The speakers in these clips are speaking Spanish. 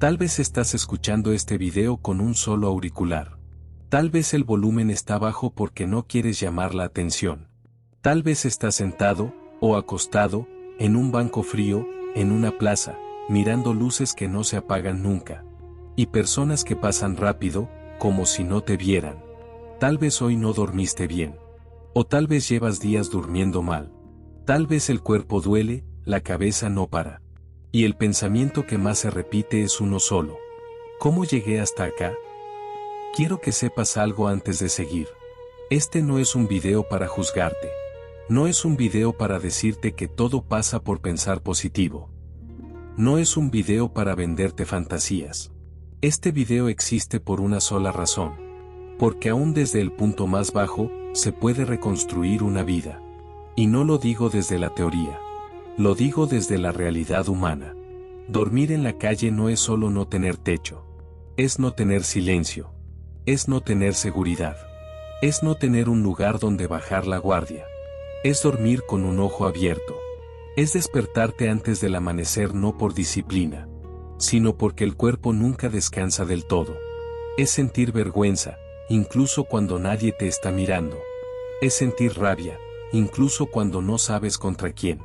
Tal vez estás escuchando este video con un solo auricular. Tal vez el volumen está bajo porque no quieres llamar la atención. Tal vez estás sentado, o acostado, en un banco frío, en una plaza, mirando luces que no se apagan nunca. Y personas que pasan rápido, como si no te vieran. Tal vez hoy no dormiste bien. O tal vez llevas días durmiendo mal. Tal vez el cuerpo duele, la cabeza no para. Y el pensamiento que más se repite es uno solo. ¿Cómo llegué hasta acá? Quiero que sepas algo antes de seguir. Este no es un video para juzgarte. No es un video para decirte que todo pasa por pensar positivo. No es un video para venderte fantasías. Este video existe por una sola razón. Porque aún desde el punto más bajo, se puede reconstruir una vida. Y no lo digo desde la teoría. Lo digo desde la realidad humana. Dormir en la calle no es solo no tener techo. Es no tener silencio. Es no tener seguridad. Es no tener un lugar donde bajar la guardia. Es dormir con un ojo abierto. Es despertarte antes del amanecer no por disciplina, sino porque el cuerpo nunca descansa del todo. Es sentir vergüenza, incluso cuando nadie te está mirando. Es sentir rabia, incluso cuando no sabes contra quién.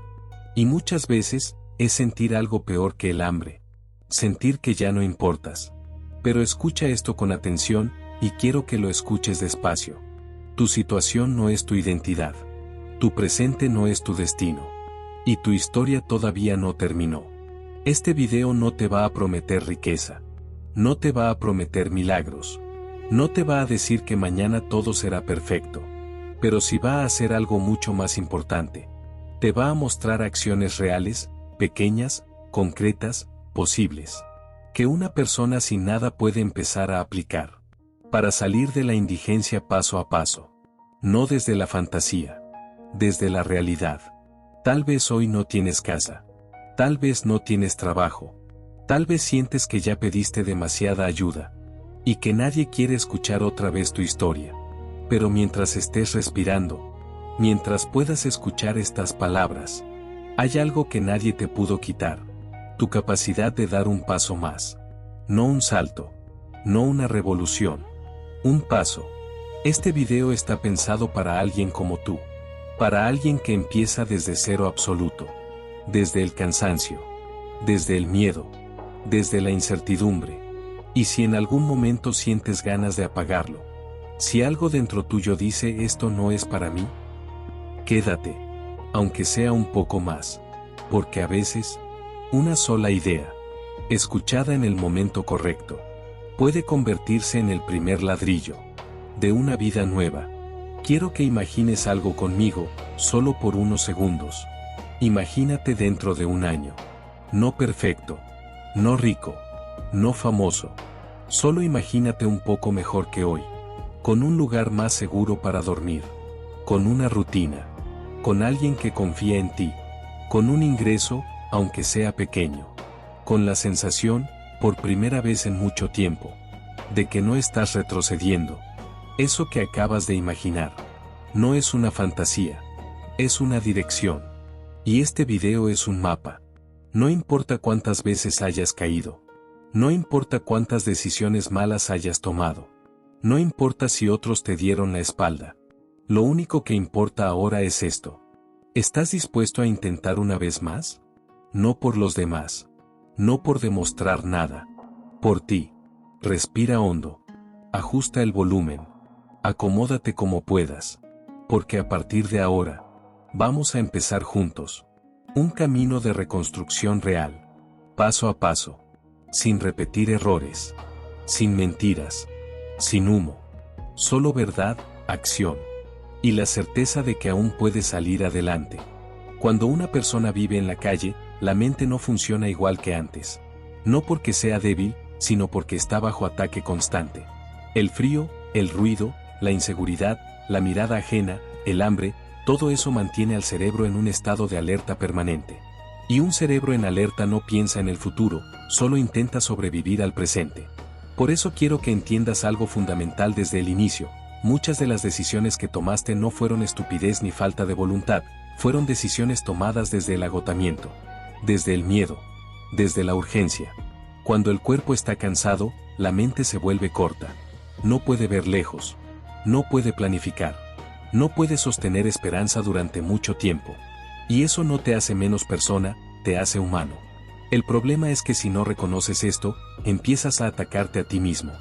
Y muchas veces, es sentir algo peor que el hambre. Sentir que ya no importas. Pero escucha esto con atención, y quiero que lo escuches despacio. Tu situación no es tu identidad. Tu presente no es tu destino. Y tu historia todavía no terminó. Este video no te va a prometer riqueza. No te va a prometer milagros. No te va a decir que mañana todo será perfecto. Pero sí va a hacer algo mucho más importante. Te va a mostrar acciones reales, pequeñas, concretas, posibles. Que una persona sin nada puede empezar a aplicar. Para salir de la indigencia paso a paso. No desde la fantasía. Desde la realidad. Tal vez hoy no tienes casa. Tal vez no tienes trabajo. Tal vez sientes que ya pediste demasiada ayuda. Y que nadie quiere escuchar otra vez tu historia. Pero mientras estés respirando, mientras puedas escuchar estas palabras, hay algo que nadie te pudo quitar. Tu capacidad de dar un paso más. No un salto. No una revolución. Un paso. Este video está pensado para alguien como tú. Para alguien que empieza desde cero absoluto. Desde el cansancio. Desde el miedo. Desde la incertidumbre. Y si en algún momento sientes ganas de apagarlo. Si algo dentro tuyo dice esto no es para mí. Quédate. Aunque sea un poco más. Porque a veces, una sola idea, escuchada en el momento correcto, puede convertirse en el primer ladrillo de una vida nueva. Quiero que imagines algo conmigo, solo por unos segundos. Imagínate dentro de un año. No perfecto. No rico. No famoso. Solo imagínate un poco mejor que hoy. Con un lugar más seguro para dormir. Con una rutina. Con alguien que confía en ti. Con un ingreso, aunque sea pequeño. Con la sensación, por primera vez en mucho tiempo, de que no estás retrocediendo. Eso que acabas de imaginar no es una fantasía, es una dirección. Y este video es un mapa. No importa cuántas veces hayas caído. No importa cuántas decisiones malas hayas tomado. No importa si otros te dieron la espalda. Lo único que importa ahora es esto. ¿Estás dispuesto a intentar una vez más? No por los demás. No por demostrar nada. Por ti. Respira hondo. Ajusta el volumen. Acomódate como puedas. Porque a partir de ahora, vamos a empezar juntos. Un camino de reconstrucción real. Paso a paso. Sin repetir errores. Sin mentiras. Sin humo. Solo verdad, acción. Y la certeza de que aún puedes salir adelante. Cuando una persona vive en la calle, la mente no funciona igual que antes. No porque sea débil, sino porque está bajo ataque constante. El frío, el ruido, la inseguridad, la mirada ajena, el hambre, todo eso mantiene al cerebro en un estado de alerta permanente. Y un cerebro en alerta no piensa en el futuro, solo intenta sobrevivir al presente. Por eso quiero que entiendas algo fundamental desde el inicio. Muchas de las decisiones que tomaste no fueron estupidez ni falta de voluntad, fueron decisiones tomadas desde el agotamiento, desde el miedo, desde la urgencia. Cuando el cuerpo está cansado, la mente se vuelve corta. No puede ver lejos. No puede planificar. No puede sostener esperanza durante mucho tiempo. Y eso no te hace menos persona, te hace humano. El problema es que si no reconoces esto, empiezas a atacarte a ti mismo.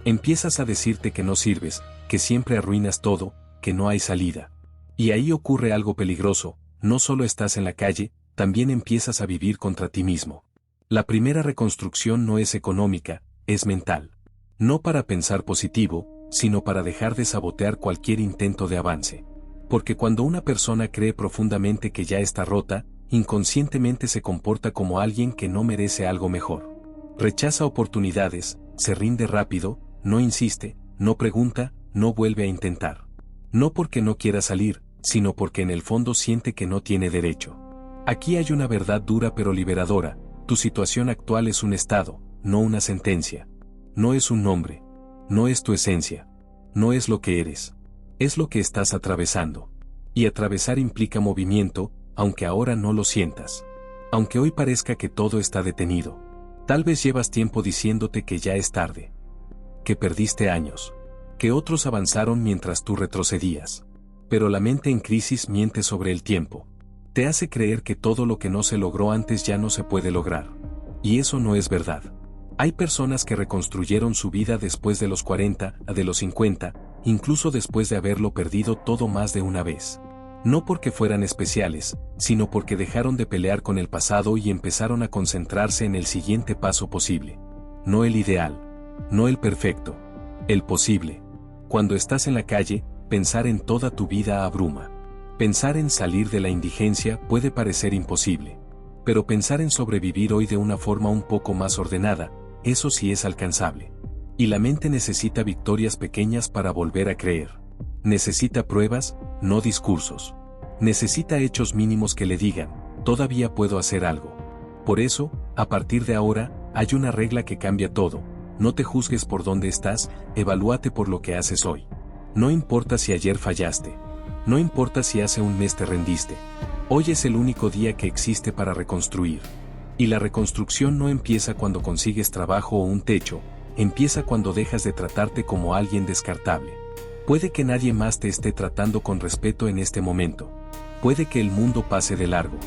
Empiezas a decirte que no sirves, que siempre arruinas todo, que no hay salida. Y ahí ocurre algo peligroso, no solo estás en la calle, también empiezas a vivir contra ti mismo. La primera reconstrucción no es económica, es mental. No para pensar positivo, sino para dejar de sabotear cualquier intento de avance. Porque cuando una persona cree profundamente que ya está rota, inconscientemente se comporta como alguien que no merece algo mejor. Rechaza oportunidades, se rinde rápido, no insiste, no pregunta, no vuelve a intentar. No porque no quiera salir, sino porque en el fondo siente que no tiene derecho. Aquí hay una verdad dura pero liberadora: tu situación actual es un estado, no una sentencia. No es un nombre. No es tu esencia. No es lo que eres. Es lo que estás atravesando. Y atravesar implica movimiento, aunque ahora no lo sientas. Aunque hoy parezca que todo está detenido. Tal vez llevas tiempo diciéndote que ya es tarde. Que perdiste años. Que otros avanzaron mientras tú retrocedías. Pero la mente en crisis miente sobre el tiempo. Te hace creer que todo lo que no se logró antes ya no se puede lograr. Y eso no es verdad. Hay personas que reconstruyeron su vida después de los 40, de los 50, incluso después de haberlo perdido todo más de una vez. No porque fueran especiales, sino porque dejaron de pelear con el pasado y empezaron a concentrarse en el siguiente paso posible. No el ideal. No el perfecto. El posible. Cuando estás en la calle, pensar en toda tu vida abruma. Pensar en salir de la indigencia puede parecer imposible. Pero pensar en sobrevivir hoy de una forma un poco más ordenada, eso sí es alcanzable. Y la mente necesita victorias pequeñas para volver a creer. Necesita pruebas, no discursos. Necesita hechos mínimos que le digan, todavía puedo hacer algo. Por eso, a partir de ahora, hay una regla que cambia todo. No te juzgues por dónde estás, evalúate por lo que haces hoy. No importa si ayer fallaste. No importa si hace un mes te rendiste. Hoy es el único día que existe para reconstruir. Y la reconstrucción no empieza cuando consigues trabajo o un techo, empieza cuando dejas de tratarte como alguien descartable. Puede que nadie más te esté tratando con respeto en este momento. Puede que el mundo pase de largo.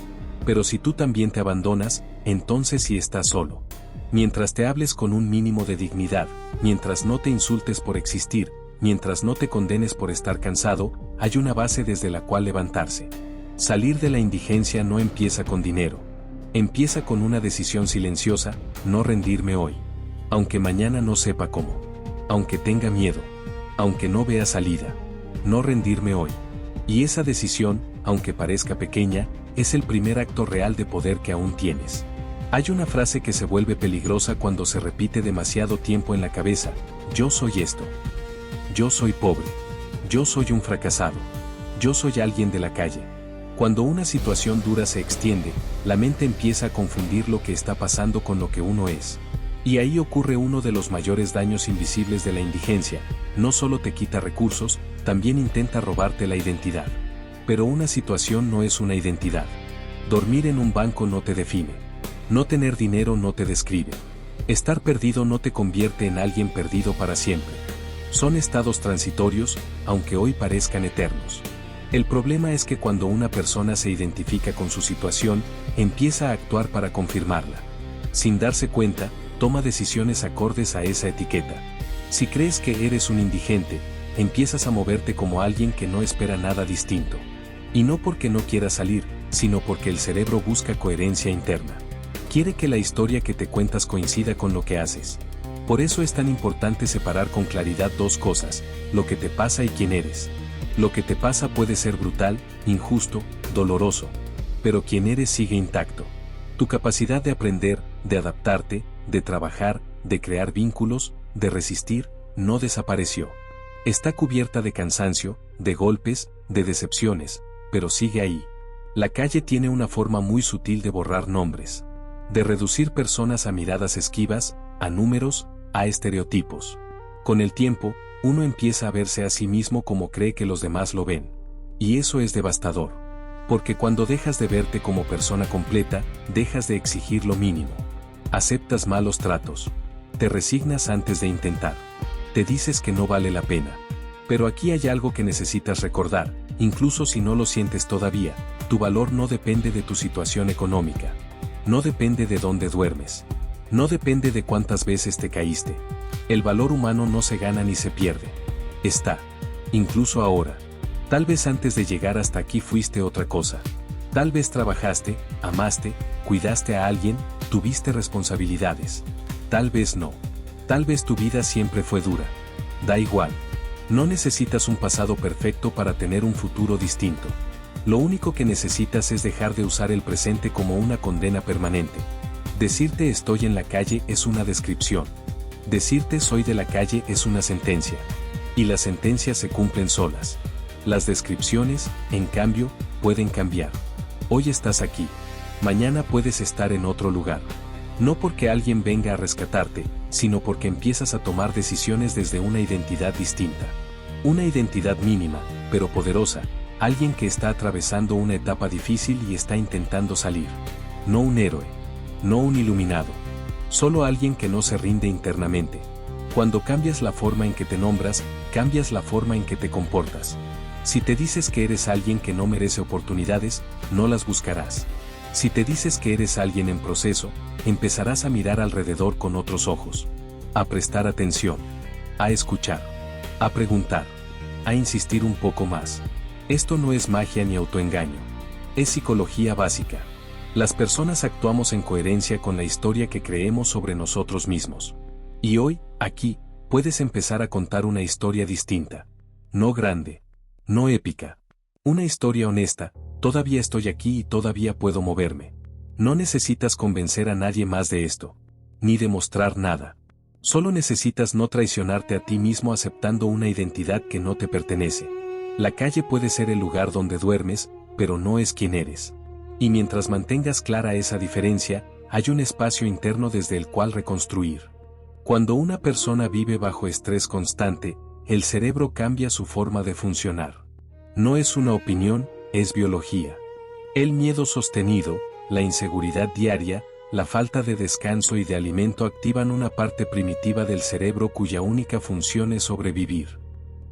Pero si tú también te abandonas, entonces sí estás solo. Mientras te hables con un mínimo de dignidad, mientras no te insultes por existir, mientras no te condenes por estar cansado, hay una base desde la cual levantarse. Salir de la indigencia no empieza con dinero. Empieza con una decisión silenciosa: no rendirme hoy. Aunque mañana no sepa cómo. Aunque tenga miedo. Aunque no vea salida. No rendirme hoy. Y esa decisión, aunque parezca pequeña, es el primer acto real de poder que aún tienes. Hay una frase que se vuelve peligrosa cuando se repite demasiado tiempo en la cabeza: yo soy esto. Yo soy pobre. Yo soy un fracasado. Yo soy alguien de la calle. Cuando una situación dura se extiende, la mente empieza a confundir lo que está pasando con lo que uno es. Y ahí ocurre uno de los mayores daños invisibles de la indigencia: no solo te quita recursos, también intenta robarte la identidad. Pero una situación no es una identidad. Dormir en un banco no te define. No tener dinero no te describe. Estar perdido no te convierte en alguien perdido para siempre. Son estados transitorios, aunque hoy parezcan eternos. El problema es que cuando una persona se identifica con su situación, empieza a actuar para confirmarla. Sin darse cuenta, toma decisiones acordes a esa etiqueta. Si crees que eres un indigente, empiezas a moverte como alguien que no espera nada distinto. Y no porque no quiera salir, sino porque el cerebro busca coherencia interna. Quiere que la historia que te cuentas coincida con lo que haces. Por eso es tan importante separar con claridad dos cosas: lo que te pasa y quién eres. Lo que te pasa puede ser brutal, injusto, doloroso. Pero quién eres sigue intacto. Tu capacidad de aprender, de adaptarte, de trabajar, de crear vínculos, de resistir, no desapareció. Está cubierta de cansancio, de golpes, de decepciones, pero sigue ahí. La calle tiene una forma muy sutil de borrar nombres. De reducir personas a miradas esquivas, a números, a estereotipos. Con el tiempo, uno empieza a verse a sí mismo como cree que los demás lo ven. Y eso es devastador. Porque cuando dejas de verte como persona completa, dejas de exigir lo mínimo. Aceptas malos tratos. Te resignas antes de intentar. Te dices que no vale la pena. Pero aquí hay algo que necesitas recordar, incluso si no lo sientes todavía, tu valor no depende de tu situación económica. No depende de dónde duermes. No depende de cuántas veces te caíste. El valor humano no se gana ni se pierde. Está. Incluso ahora. Tal vez antes de llegar hasta aquí fuiste otra cosa. Tal vez trabajaste, amaste, cuidaste a alguien, tuviste responsabilidades. Tal vez no. Tal vez tu vida siempre fue dura. Da igual. No necesitas un pasado perfecto para tener un futuro distinto. Lo único que necesitas es dejar de usar el presente como una condena permanente. Decirte estoy en la calle es una descripción. Decirte soy de la calle es una sentencia. Y las sentencias se cumplen solas. Las descripciones, en cambio, pueden cambiar. Hoy estás aquí. Mañana puedes estar en otro lugar. No porque alguien venga a rescatarte, sino porque empiezas a tomar decisiones desde una identidad distinta. Una identidad mínima, pero poderosa. Alguien que está atravesando una etapa difícil y está intentando salir. No un héroe. No un iluminado. Solo alguien que no se rinde internamente. Cuando cambias la forma en que te nombras, cambias la forma en que te comportas. Si te dices que eres alguien que no merece oportunidades, no las buscarás. Si te dices que eres alguien en proceso, empezarás a mirar alrededor con otros ojos. A prestar atención. A escuchar. A preguntar. A insistir un poco más. Esto no es magia ni autoengaño. Es psicología básica. Las personas actuamos en coherencia con la historia que creemos sobre nosotros mismos. Y hoy, aquí, puedes empezar a contar una historia distinta. No grande. No épica. Una historia honesta, todavía estoy aquí y todavía puedo moverme. No necesitas convencer a nadie más de esto. Ni demostrar nada. Solo necesitas no traicionarte a ti mismo aceptando una identidad que no te pertenece. La calle puede ser el lugar donde duermes, pero no es quien eres. Y mientras mantengas clara esa diferencia, hay un espacio interno desde el cual reconstruir. Cuando una persona vive bajo estrés constante, el cerebro cambia su forma de funcionar. No es una opinión, es biología. El miedo sostenido, la inseguridad diaria, la falta de descanso y de alimento activan una parte primitiva del cerebro cuya única función es sobrevivir.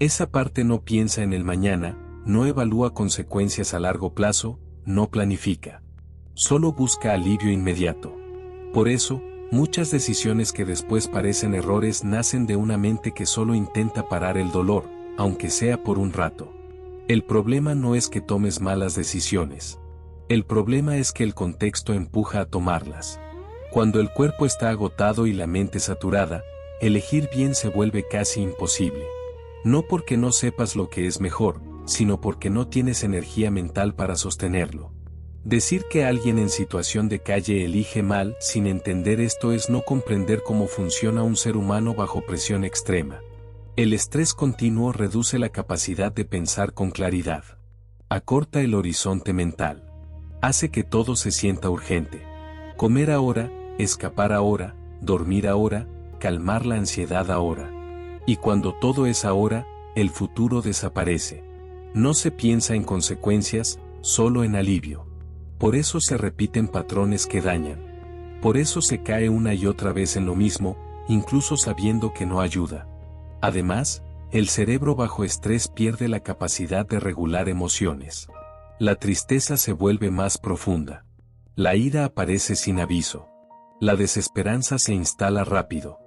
Esa parte no piensa en el mañana, no evalúa consecuencias a largo plazo, no planifica. Solo busca alivio inmediato. Por eso, muchas decisiones que después parecen errores nacen de una mente que solo intenta parar el dolor, aunque sea por un rato. El problema no es que tomes malas decisiones. El problema es que el contexto empuja a tomarlas. Cuando el cuerpo está agotado y la mente saturada, elegir bien se vuelve casi imposible. No porque no sepas lo que es mejor, sino porque no tienes energía mental para sostenerlo. Decir que alguien en situación de calle elige mal sin entender esto es no comprender cómo funciona un ser humano bajo presión extrema. El estrés continuo reduce la capacidad de pensar con claridad. Acorta el horizonte mental. Hace que todo se sienta urgente. Comer ahora, escapar ahora, dormir ahora, calmar la ansiedad ahora. Y cuando todo es ahora, el futuro desaparece. No se piensa en consecuencias, solo en alivio. Por eso se repiten patrones que dañan. Por eso se cae una y otra vez en lo mismo, incluso sabiendo que no ayuda. Además, el cerebro bajo estrés pierde la capacidad de regular emociones. La tristeza se vuelve más profunda. La ira aparece sin aviso. La desesperanza se instala rápido.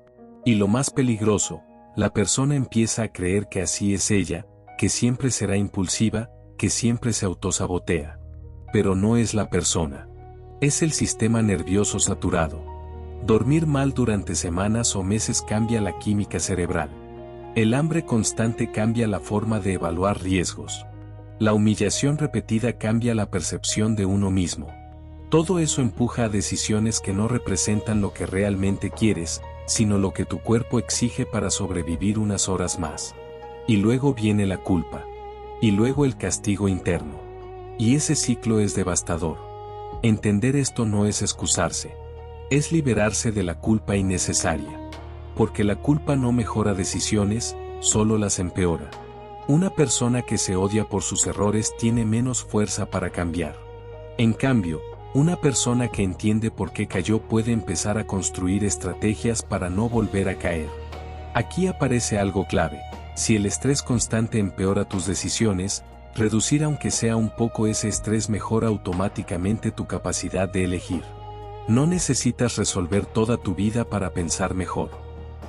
Y lo más peligroso, la persona empieza a creer que así es ella, que siempre será impulsiva, que siempre se autosabotea. Pero no es la persona. Es el sistema nervioso saturado. Dormir mal durante semanas o meses cambia la química cerebral. El hambre constante cambia la forma de evaluar riesgos. La humillación repetida cambia la percepción de uno mismo. Todo eso empuja a decisiones que no representan lo que realmente quieres, sino lo que tu cuerpo exige para sobrevivir unas horas más. Y luego viene la culpa. Y luego el castigo interno. Y ese ciclo es devastador. Entender esto no es excusarse. Es liberarse de la culpa innecesaria. Porque la culpa no mejora decisiones, solo las empeora. Una persona que se odia por sus errores tiene menos fuerza para cambiar. En cambio, Una persona que entiende por qué cayó puede empezar a construir estrategias para no volver a caer. Aquí aparece algo clave. Si el estrés constante empeora tus decisiones, reducir aunque sea un poco ese estrés mejora automáticamente tu capacidad de elegir. No necesitas resolver toda tu vida para pensar mejor.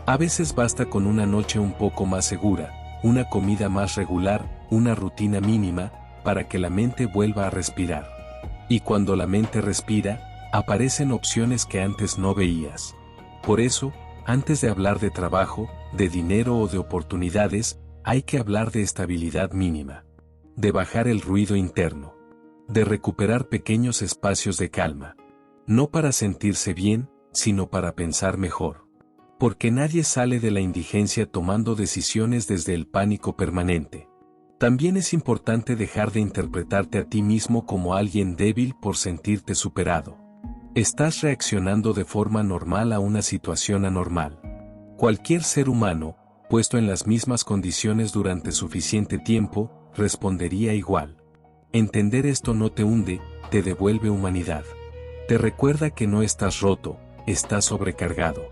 A veces basta con una noche un poco más segura, una comida más regular, una rutina mínima, para que la mente vuelva a respirar. Y cuando la mente respira, aparecen opciones que antes no veías. Por eso, antes de hablar de trabajo, de dinero o de oportunidades, hay que hablar de estabilidad mínima. De bajar el ruido interno. De recuperar pequeños espacios de calma. No para sentirse bien, sino para pensar mejor. Porque nadie sale de la indigencia tomando decisiones desde el pánico permanente. También es importante dejar de interpretarte a ti mismo como alguien débil por sentirte superado. Estás reaccionando de forma normal a una situación anormal. Cualquier ser humano, puesto en las mismas condiciones durante suficiente tiempo, respondería igual. Entender esto no te hunde, te devuelve humanidad. Te recuerda que no estás roto, estás sobrecargado.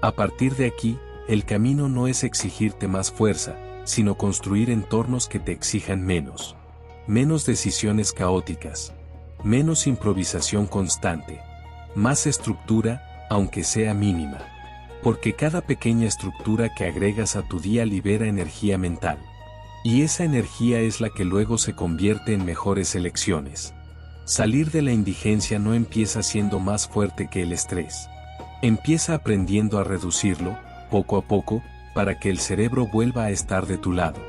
A partir de aquí, el camino no es exigirte más fuerza, sino construir entornos que te exijan menos. Menos decisiones caóticas. Menos improvisación constante. Más estructura, aunque sea mínima. Porque cada pequeña estructura que agregas a tu día libera energía mental. Y esa energía es la que luego se convierte en mejores elecciones. Salir de la indigencia no empieza siendo más fuerte que el estrés. Empieza aprendiendo a reducirlo, poco a poco, para que el cerebro vuelva a estar de tu lado.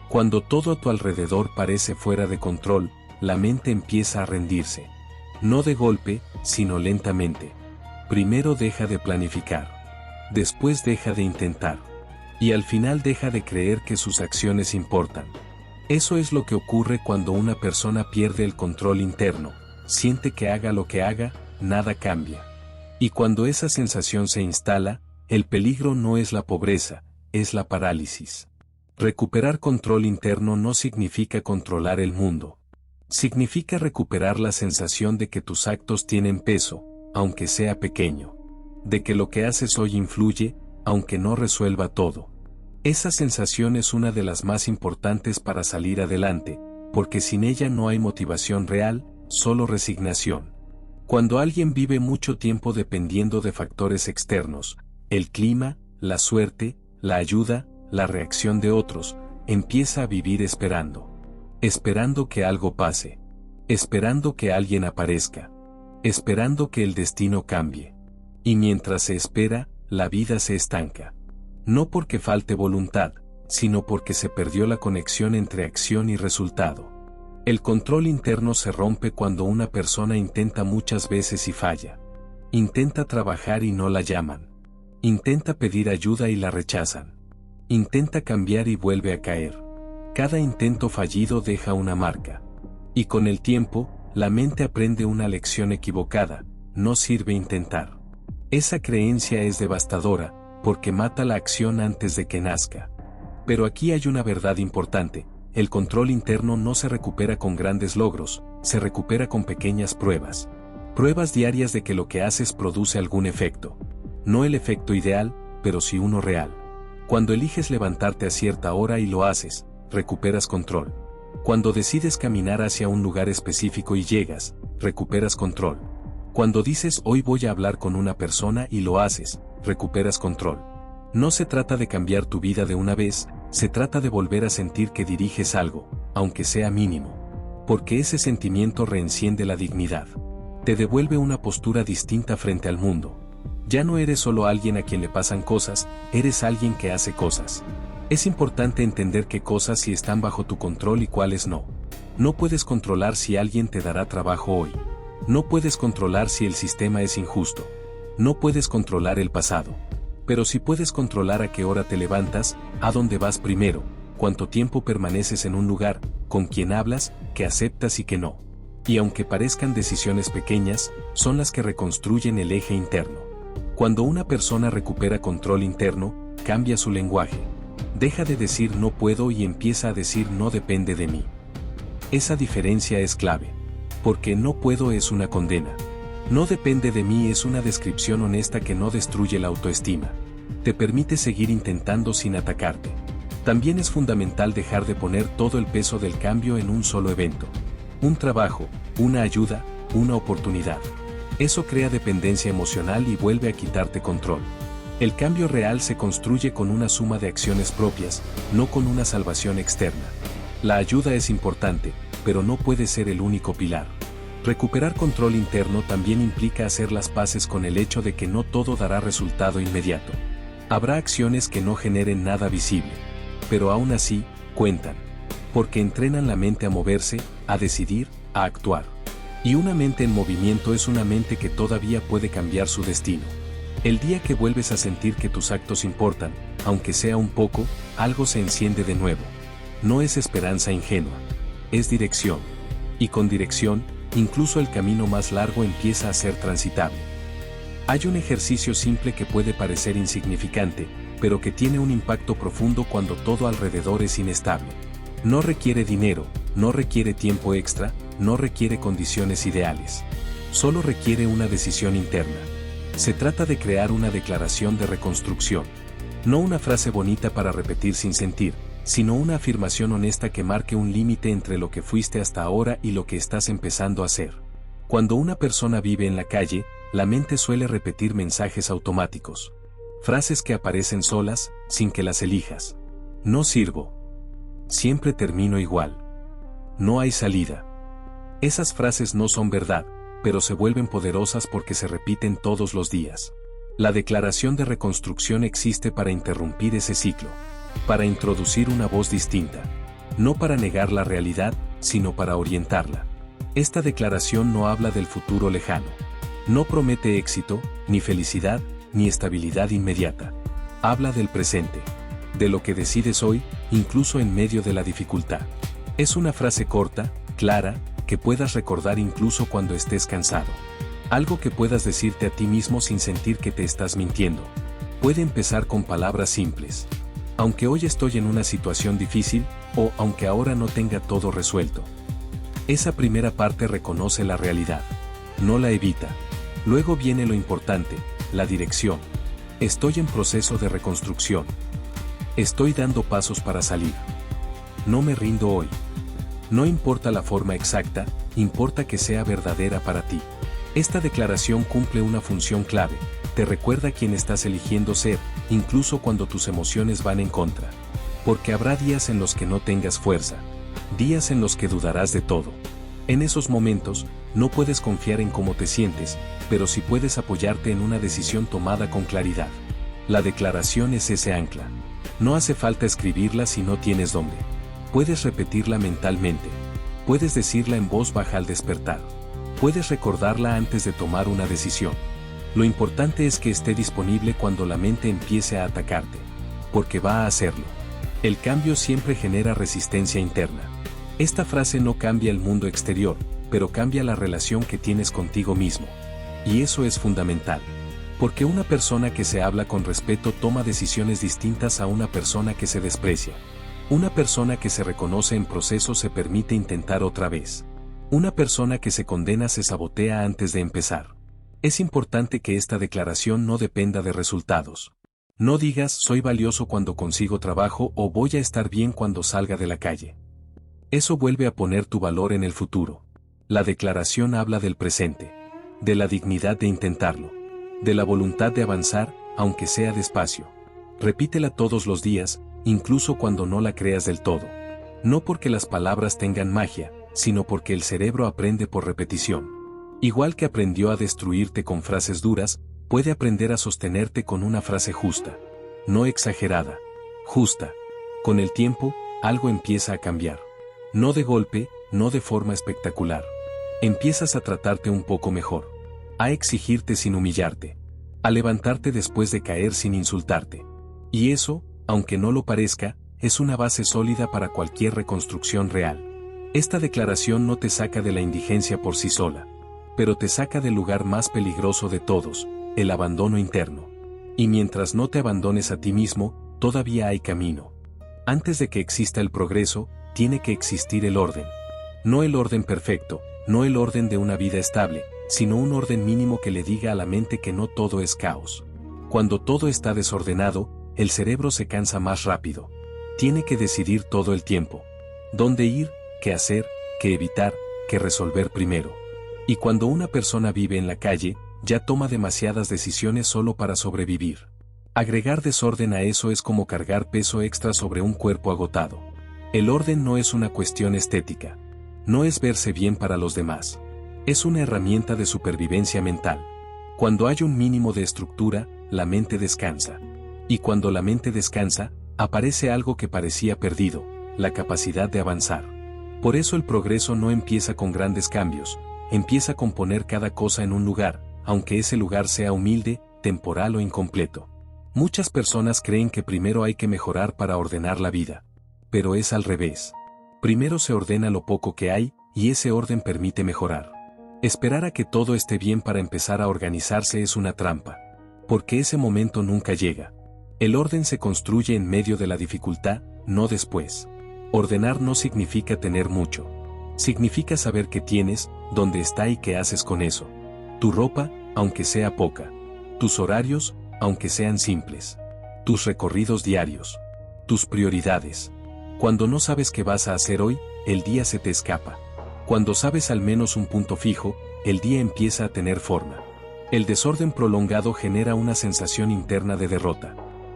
Cuando todo a tu alrededor parece fuera de control, la mente empieza a rendirse. No de golpe, sino lentamente. Primero deja de planificar. Después deja de intentar. Y al final deja de creer que sus acciones importan. Eso es lo que ocurre cuando una persona pierde el control interno, siente que haga lo que haga, nada cambia. Y cuando esa sensación se instala, el peligro no es la pobreza, es la parálisis. Recuperar control interno no significa controlar el mundo. Significa recuperar la sensación de que tus actos tienen peso, aunque sea pequeño. De que lo que haces hoy influye, aunque no resuelva todo. Esa sensación es una de las más importantes para salir adelante, porque sin ella no hay motivación real, solo resignación. Cuando alguien vive mucho tiempo dependiendo de factores externos, el clima, la suerte, la ayuda, la reacción de otros, empieza a vivir esperando. Esperando que algo pase. Esperando que alguien aparezca. Esperando que el destino cambie. Y mientras se espera, la vida se estanca. No porque falte voluntad, sino porque se perdió la conexión entre acción y resultado. El control interno se rompe cuando una persona intenta muchas veces y falla. Intenta trabajar y no la llaman. Intenta pedir ayuda y la rechazan. Intenta cambiar y vuelve a caer. Cada intento fallido deja una marca. Y con el tiempo, la mente aprende una lección equivocada: no sirve intentar. Esa creencia es devastadora, porque mata la acción antes de que nazca. Pero aquí hay una verdad importante: el control interno no se recupera con grandes logros, se recupera con pequeñas pruebas. Pruebas diarias de que lo que haces produce algún efecto. No el efecto ideal, pero sí uno real. Cuando eliges levantarte a cierta hora y lo haces, recuperas control. Cuando decides caminar hacia un lugar específico y llegas, recuperas control. Cuando dices hoy voy a hablar con una persona y lo haces, recuperas control. No se trata de cambiar tu vida de una vez, se trata de volver a sentir que diriges algo, aunque sea mínimo. Porque ese sentimiento reenciende la dignidad. Te devuelve una postura distinta frente al mundo. Ya no eres solo alguien a quien le pasan cosas, eres alguien que hace cosas. Es importante entender qué cosas sí están bajo tu control y cuáles no. No puedes controlar si alguien te dará trabajo hoy. No puedes controlar si el sistema es injusto. No puedes controlar el pasado. Pero sí puedes controlar a qué hora te levantas, a dónde vas primero, cuánto tiempo permaneces en un lugar, con quién hablas, qué aceptas y qué no. Y aunque parezcan decisiones pequeñas, son las que reconstruyen el eje interno. Cuando una persona recupera control interno, cambia su lenguaje. Deja de decir no puedo y empieza a decir no depende de mí. Esa diferencia es clave. Porque no puedo es una condena. No depende de mí es una descripción honesta que no destruye la autoestima. Te permite seguir intentando sin atacarte. También es fundamental dejar de poner todo el peso del cambio en un solo evento. Un trabajo, una ayuda, una oportunidad. Eso crea dependencia emocional y vuelve a quitarte control. El cambio real se construye con una suma de acciones propias, no con una salvación externa. La ayuda es importante, pero no puede ser el único pilar. Recuperar control interno también implica hacer las paces con el hecho de que no todo dará resultado inmediato. Habrá acciones que no generen nada visible, pero aún así, cuentan. Porque entrenan la mente a moverse, a decidir, a actuar. Y una mente en movimiento es una mente que todavía puede cambiar su destino. El día que vuelves a sentir que tus actos importan, aunque sea un poco, algo se enciende de nuevo. No es esperanza ingenua. Es dirección. Y con dirección, incluso el camino más largo empieza a ser transitable. Hay un ejercicio simple que puede parecer insignificante, pero que tiene un impacto profundo cuando todo alrededor es inestable. No requiere dinero, no requiere tiempo extra, no requiere condiciones ideales. Solo requiere una decisión interna. Se trata de crear una declaración de reconstrucción. No una frase bonita para repetir sin sentir, sino una afirmación honesta que marque un límite entre lo que fuiste hasta ahora y lo que estás empezando a hacer. Cuando una persona vive en la calle, la mente suele repetir mensajes automáticos. Frases que aparecen solas, sin que las elijas. No sirvo. Siempre termino igual. No hay salida. Esas frases no son verdad, pero se vuelven poderosas porque se repiten todos los días. La declaración de reconstrucción existe para interrumpir ese ciclo, para introducir una voz distinta, no para negar la realidad, sino para orientarla. Esta declaración no habla del futuro lejano. No promete éxito, ni felicidad, ni estabilidad inmediata. Habla del presente, de lo que decides hoy, incluso en medio de la dificultad. Es una frase corta, clara, que puedas recordar incluso cuando estés cansado. Algo que puedas decirte a ti mismo sin sentir que te estás mintiendo. Puede empezar con palabras simples. Aunque hoy estoy en una situación difícil, o aunque ahora no tenga todo resuelto. Esa primera parte reconoce la realidad. No la evita. Luego viene lo importante, la dirección. Estoy en proceso de reconstrucción. Estoy dando pasos para salir. No me rindo hoy. No importa la forma exacta, importa que sea verdadera para ti. Esta declaración cumple una función clave, te recuerda quién estás eligiendo ser, incluso cuando tus emociones van en contra. Porque habrá días en los que no tengas fuerza, días en los que dudarás de todo. En esos momentos, no puedes confiar en cómo te sientes, pero sí puedes apoyarte en una decisión tomada con claridad. La declaración es ese ancla. No hace falta escribirla si no tienes dónde. Puedes repetirla mentalmente. Puedes decirla en voz baja al despertar. Puedes recordarla antes de tomar una decisión. Lo importante es que esté disponible cuando la mente empiece a atacarte. Porque va a hacerlo. El cambio siempre genera resistencia interna. Esta frase no cambia el mundo exterior, pero cambia la relación que tienes contigo mismo. Y eso es fundamental. Porque una persona que se habla con respeto toma decisiones distintas a una persona que se desprecia. Una persona que se reconoce en proceso se permite intentar otra vez. Una persona que se condena se sabotea antes de empezar. Es importante que esta declaración no dependa de resultados. No digas soy valioso cuando consigo trabajo o voy a estar bien cuando salga de la calle. Eso vuelve a poner tu valor en el futuro. La declaración habla del presente, de la dignidad de intentarlo, de la voluntad de avanzar, aunque sea despacio. Repítela todos los días, incluso cuando no la creas del todo. No porque las palabras tengan magia, sino porque el cerebro aprende por repetición. Igual que aprendió a destruirte con frases duras, puede aprender a sostenerte con una frase justa. No exagerada. Justa. Con el tiempo, algo empieza a cambiar. No de golpe, no de forma espectacular. Empiezas a tratarte un poco mejor. A exigirte sin humillarte. A levantarte después de caer sin insultarte. Y eso, aunque no lo parezca, es una base sólida para cualquier reconstrucción real. Esta declaración no te saca de la indigencia por sí sola, pero te saca del lugar más peligroso de todos, el abandono interno. Y mientras no te abandones a ti mismo, todavía hay camino. Antes de que exista el progreso, tiene que existir el orden. No el orden perfecto, no el orden de una vida estable, sino un orden mínimo que le diga a la mente que no todo es caos. Cuando todo está desordenado, el cerebro se cansa más rápido. Tiene que decidir todo el tiempo. Dónde ir, qué hacer, qué evitar, qué resolver primero. Y cuando una persona vive en la calle, ya toma demasiadas decisiones solo para sobrevivir. Agregar desorden a eso es como cargar peso extra sobre un cuerpo agotado. El orden no es una cuestión estética. No es verse bien para los demás. Es una herramienta de supervivencia mental. Cuando hay un mínimo de estructura, la mente descansa. Y cuando la mente descansa, aparece algo que parecía perdido, la capacidad de avanzar. Por eso el progreso no empieza con grandes cambios, empieza con poner cada cosa en un lugar, aunque ese lugar sea humilde, temporal o incompleto. Muchas personas creen que primero hay que mejorar para ordenar la vida. Pero es al revés. Primero se ordena lo poco que hay, y ese orden permite mejorar. Esperar a que todo esté bien para empezar a organizarse es una trampa. Porque ese momento nunca llega. El orden se construye en medio de la dificultad, no después. Ordenar no significa tener mucho. Significa saber qué tienes, dónde está y qué haces con eso. Tu ropa, aunque sea poca. Tus horarios, aunque sean simples. Tus recorridos diarios. Tus prioridades. Cuando no sabes qué vas a hacer hoy, el día se te escapa. Cuando sabes al menos un punto fijo, el día empieza a tener forma. El desorden prolongado genera una sensación interna de derrota.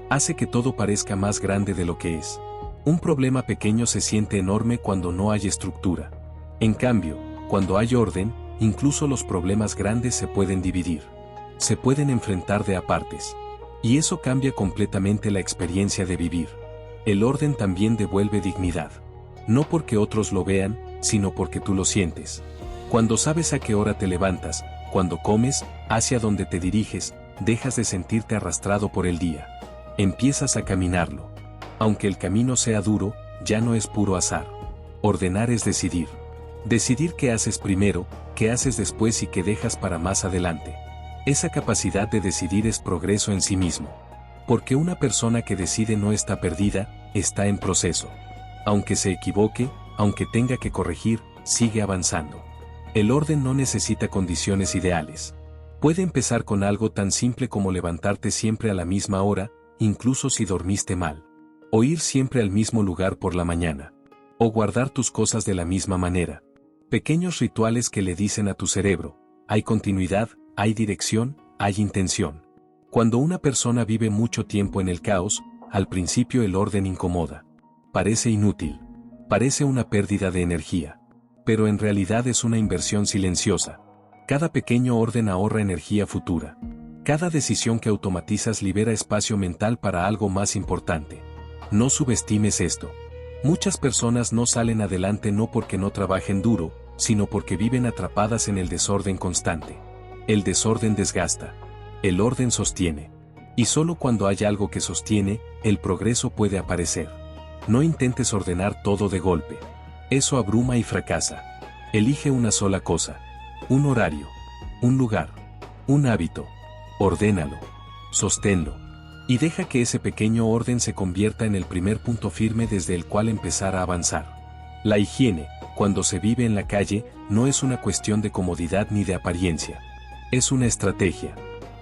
Hace que todo parezca más grande de lo que es. Un problema pequeño se siente enorme cuando no hay estructura. En cambio, cuando hay orden, incluso los problemas grandes se pueden dividir. Se pueden enfrentar de a partes. Y eso cambia completamente la experiencia de vivir. El orden también devuelve dignidad. No porque otros lo vean, sino porque tú lo sientes. Cuando sabes a qué hora te levantas, cuando comes, hacia dónde te diriges, dejas de sentirte arrastrado por el día. Empiezas a caminarlo. Aunque el camino sea duro, ya no es puro azar. Ordenar es decidir. Decidir qué haces primero, qué haces después y qué dejas para más adelante. Esa capacidad de decidir es progreso en sí mismo. Porque una persona que decide no está perdida, está en proceso. Aunque se equivoque, aunque tenga que corregir, sigue avanzando. El orden no necesita condiciones ideales. Puede empezar con algo tan simple como levantarte siempre a la misma hora, incluso si dormiste mal. O ir siempre al mismo lugar por la mañana. O guardar tus cosas de la misma manera. Pequeños rituales que le dicen a tu cerebro, hay continuidad, hay dirección, hay intención. Cuando una persona vive mucho tiempo en el caos, al principio el orden incomoda. Parece inútil. Parece una pérdida de energía. Pero en realidad es una inversión silenciosa. Cada pequeño orden ahorra energía futura. Cada decisión que automatizas libera espacio mental para algo más importante. No subestimes esto. Muchas personas no salen adelante no porque no trabajen duro, sino porque viven atrapadas en el desorden constante. El desorden desgasta. El orden sostiene. Y solo cuando hay algo que sostiene, el progreso puede aparecer. No intentes ordenar todo de golpe. Eso abruma y fracasa. Elige una sola cosa. Un horario. Un lugar. Un hábito. Ordénalo. Sosténlo. Y deja que ese pequeño orden se convierta en el primer punto firme desde el cual empezar a avanzar. La higiene, cuando se vive en la calle, no es una cuestión de comodidad ni de apariencia. Es una estrategia.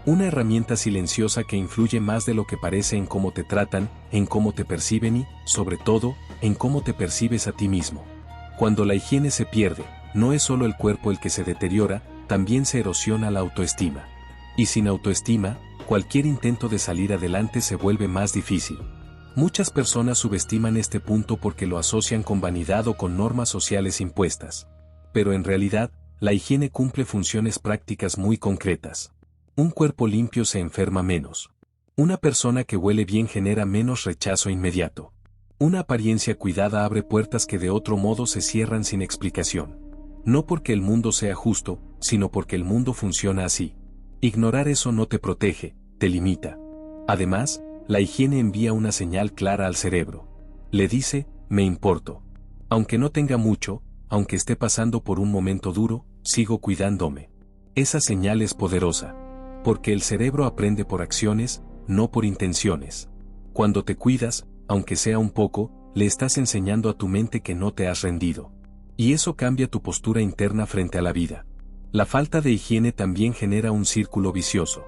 Una herramienta silenciosa que influye más de lo que parece en cómo te tratan, en cómo te perciben y, sobre todo, en cómo te percibes a ti mismo. Cuando la higiene se pierde, no es solo el cuerpo el que se deteriora, también se erosiona la autoestima. Y sin autoestima, cualquier intento de salir adelante se vuelve más difícil. Muchas personas subestiman este punto porque lo asocian con vanidad o con normas sociales impuestas. Pero en realidad, la higiene cumple funciones prácticas muy concretas. Un cuerpo limpio se enferma menos. Una persona que huele bien genera menos rechazo inmediato. Una apariencia cuidada abre puertas que de otro modo se cierran sin explicación. No porque el mundo sea justo, sino porque el mundo funciona así. Ignorar eso no te protege, te limita. Además, la higiene envía una señal clara al cerebro. Le dice, me importo. Aunque no tenga mucho, aunque esté pasando por un momento duro, sigo cuidándome. Esa señal es poderosa. Porque el cerebro aprende por acciones, no por intenciones. Cuando te cuidas, aunque sea un poco, le estás enseñando a tu mente que no te has rendido. Y eso cambia tu postura interna frente a la vida. La falta de higiene también genera un círculo vicioso.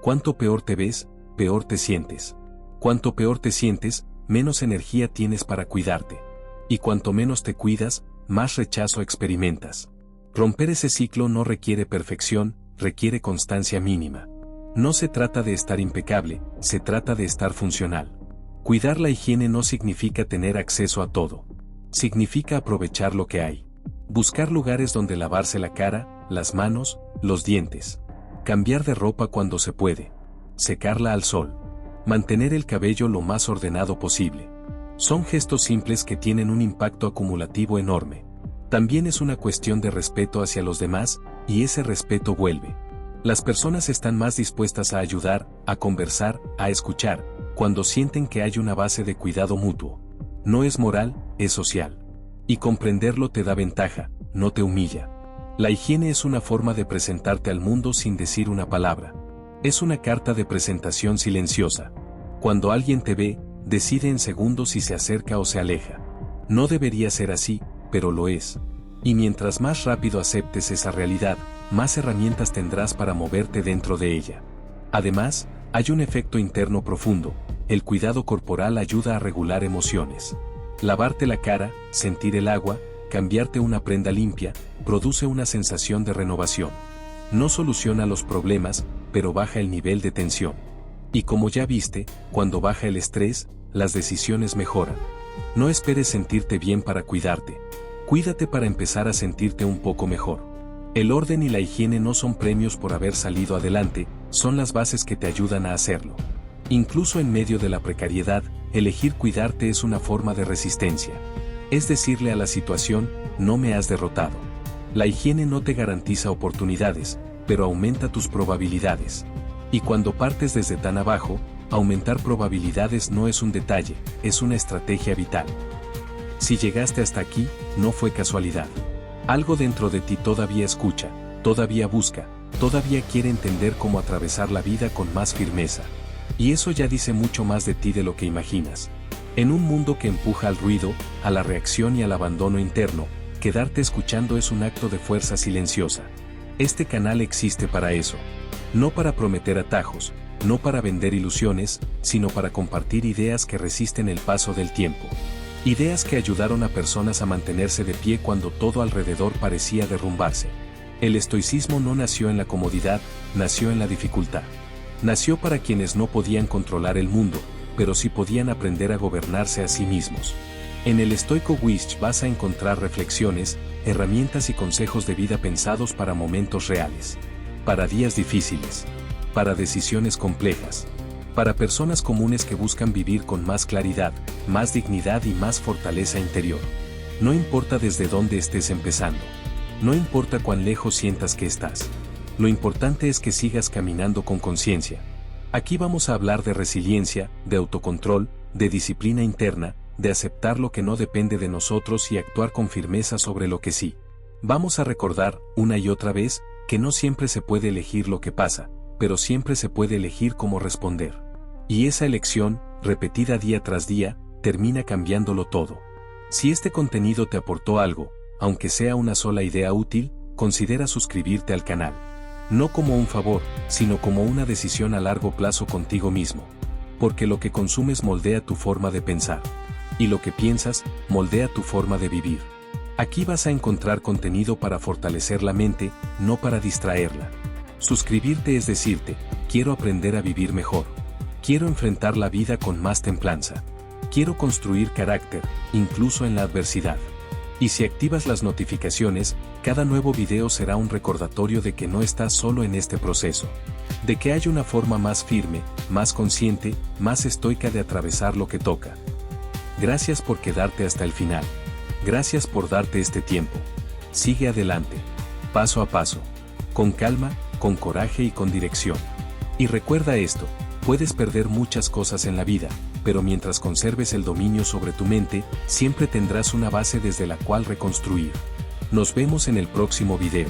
Cuanto peor te ves, peor te sientes. Cuanto peor te sientes, menos energía tienes para cuidarte. Y cuanto menos te cuidas, más rechazo experimentas. Romper ese ciclo no requiere perfección, requiere constancia mínima. No se trata de estar impecable, se trata de estar funcional. Cuidar la higiene no significa tener acceso a todo. Significa aprovechar lo que hay. Buscar lugares donde lavarse la cara, las manos, los dientes. Cambiar de ropa cuando se puede. Secarla al sol. Mantener el cabello lo más ordenado posible. Son gestos simples que tienen un impacto acumulativo enorme. También es una cuestión de respeto hacia los demás, y ese respeto vuelve. Las personas están más dispuestas a ayudar, a conversar, a escuchar, cuando sienten que hay una base de cuidado mutuo. No es moral, es social. Y comprenderlo te da ventaja, no te humilla. La higiene es una forma de presentarte al mundo sin decir una palabra. Es una carta de presentación silenciosa. Cuando alguien te ve, decide en segundos si se acerca o se aleja. No debería ser así, pero lo es. Y mientras más rápido aceptes esa realidad, más herramientas tendrás para moverte dentro de ella. Además, hay un efecto interno profundo. El cuidado corporal ayuda a regular emociones. Lavarte la cara, sentir el agua, cambiarte una prenda limpia, produce una sensación de renovación. No soluciona los problemas, pero baja el nivel de tensión. Y como ya viste, cuando baja el estrés, las decisiones mejoran. No esperes sentirte bien para cuidarte. Cuídate para empezar a sentirte un poco mejor. El orden y la higiene no son premios por haber salido adelante, son las bases que te ayudan a hacerlo. Incluso en medio de la precariedad, elegir cuidarte es una forma de resistencia. Es decirle a la situación, no me has derrotado. La higiene no te garantiza oportunidades, pero aumenta tus probabilidades. Y cuando partes desde tan abajo, aumentar probabilidades no es un detalle, es una estrategia vital. Si llegaste hasta aquí, no fue casualidad. Algo dentro de ti todavía escucha, todavía busca, todavía quiere entender cómo atravesar la vida con más firmeza. Y eso ya dice mucho más de ti de lo que imaginas. En un mundo que empuja al ruido, a la reacción y al abandono interno, quedarte escuchando es un acto de fuerza silenciosa. Este canal existe para eso. No para prometer atajos, no para vender ilusiones, sino para compartir ideas que resisten el paso del tiempo. Ideas que ayudaron a personas a mantenerse de pie cuando todo alrededor parecía derrumbarse. El estoicismo no nació en la comodidad, nació en la dificultad. Nació para quienes no podían controlar el mundo, pero sí podían aprender a gobernarse a sí mismos. En el Estoico Wish vas a encontrar reflexiones, herramientas y consejos de vida pensados para momentos reales. Para días difíciles. Para decisiones complejas. Para personas comunes que buscan vivir con más claridad, más dignidad y más fortaleza interior. No importa desde dónde estés empezando. No importa cuán lejos sientas que estás. Lo importante es que sigas caminando con conciencia. Aquí vamos a hablar de resiliencia, de autocontrol, de disciplina interna, de aceptar lo que no depende de nosotros y actuar con firmeza sobre lo que sí. Vamos a recordar, una y otra vez, que no siempre se puede elegir lo que pasa, pero siempre se puede elegir cómo responder. Y esa elección, repetida día tras día, termina cambiándolo todo. Si este contenido te aportó algo, aunque sea una sola idea útil, considera suscribirte al canal. No como un favor, sino como una decisión a largo plazo contigo mismo. Porque lo que consumes moldea tu forma de pensar. Y lo que piensas, moldea tu forma de vivir. Aquí vas a encontrar contenido para fortalecer la mente, no para distraerla. Suscribirte es decirte, quiero aprender a vivir mejor. Quiero enfrentar la vida con más templanza. Quiero construir carácter, incluso en la adversidad. Y si activas las notificaciones, cada nuevo video será un recordatorio de que no estás solo en este proceso. De que hay una forma más firme, más consciente, más estoica de atravesar lo que toca. Gracias por quedarte hasta el final. Gracias por darte este tiempo. Sigue adelante. Paso a paso. Con calma, con coraje y con dirección. Y recuerda esto, puedes perder muchas cosas en la vida, pero mientras conserves el dominio sobre tu mente, siempre tendrás una base desde la cual reconstruir. Nos vemos en el próximo video.